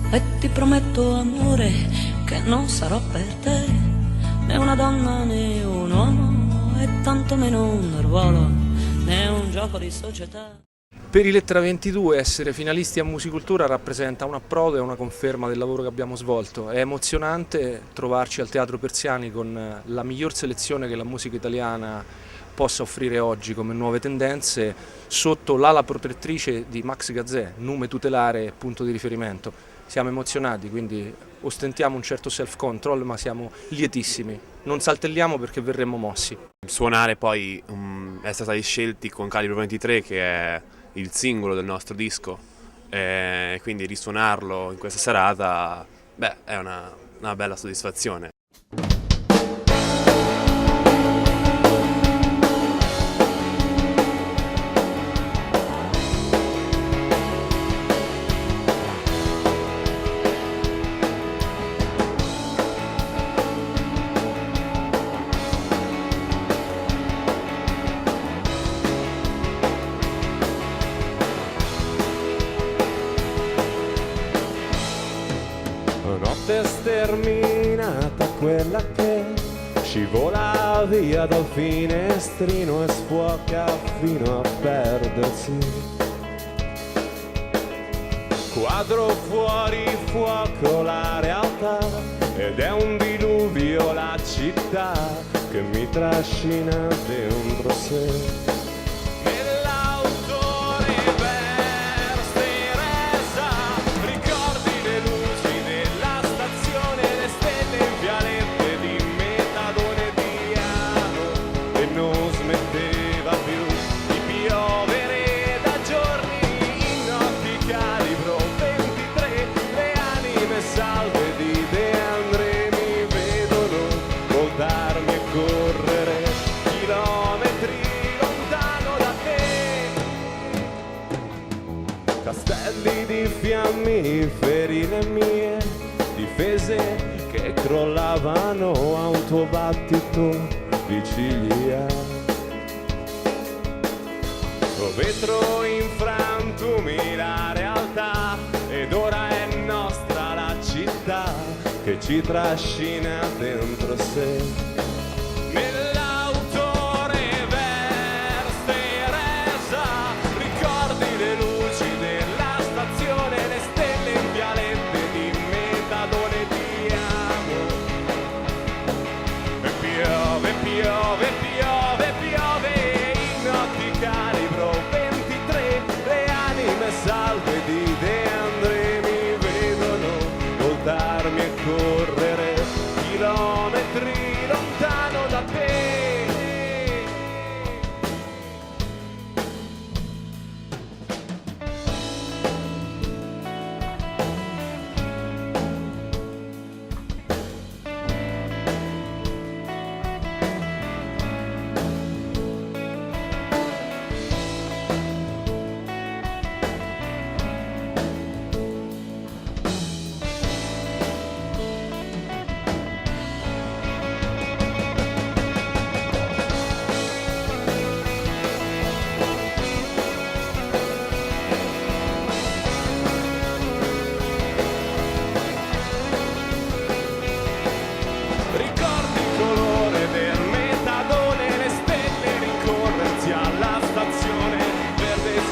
e ti prometto amore che non sarò per te né una donna né un uomo e tantomeno un ruolo né un gioco di società. Per i Lettera 22 essere finalisti a Musicultura rappresenta un approdo e una conferma del lavoro che abbiamo svolto. È emozionante trovarci al Teatro Persiani con la miglior selezione che la musica italiana possa offrire oggi come nuove tendenze sotto l'ala protettrice di Max Gazzè, nume tutelare e punto di riferimento. Siamo emozionati, quindi ostentiamo un certo self-control, ma siamo lietissimi. Non saltelliamo perché verremo mossi. Suonare poi essere stati scelti con Calibro 23, che è il singolo del nostro disco, e quindi risuonarlo in questa serata, è una bella soddisfazione. Notte sterminata, quella che scivola via dal finestrino e sfoca fino a perdersi. Quadro fuori fuoco la realtà ed è un diluvio la città che mi trascina dentro sé. Castelli di fiammiferi, le mie difese che crollavano a un tuo battito di ciglia. Vetro in frantumi la realtà ed ora è nostra la città che ci trascina dentro sé. Salve di De André mi vedono voltarmi e correre chilometri lontano da te.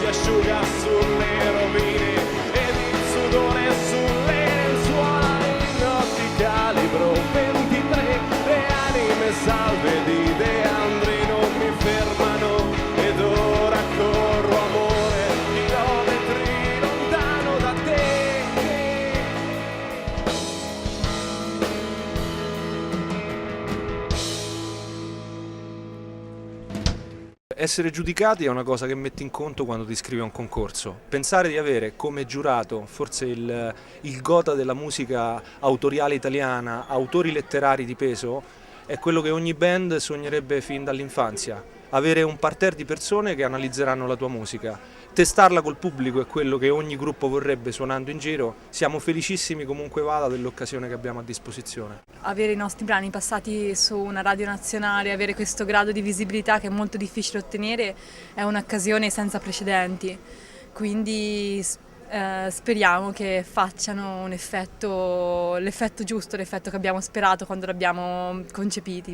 Asciuga sulle rovine ed il sudore sulle lenzuola. In notti calibro 23, le anime salve di De André non mi fermano ed ora corro amore chilometri lontano da te. Essere giudicati è una cosa che metti in conto quando ti iscrivi a un concorso. Pensare di avere come giurato forse il gotha della musica autoriale italiana, autori letterari di peso, è quello che ogni band sognerebbe fin dall'infanzia. Avere un parterre di persone che analizzeranno la tua musica. Testarla col pubblico è quello che ogni gruppo vorrebbe suonando in giro. Siamo felicissimi comunque vada dell'occasione che abbiamo a disposizione. Avere i nostri brani passati su una radio nazionale, avere questo grado di visibilità che è molto difficile ottenere, è un'occasione senza precedenti. Quindi Speriamo che facciano un effetto, l'effetto giusto, l'effetto che abbiamo sperato quando l'abbiamo concepiti.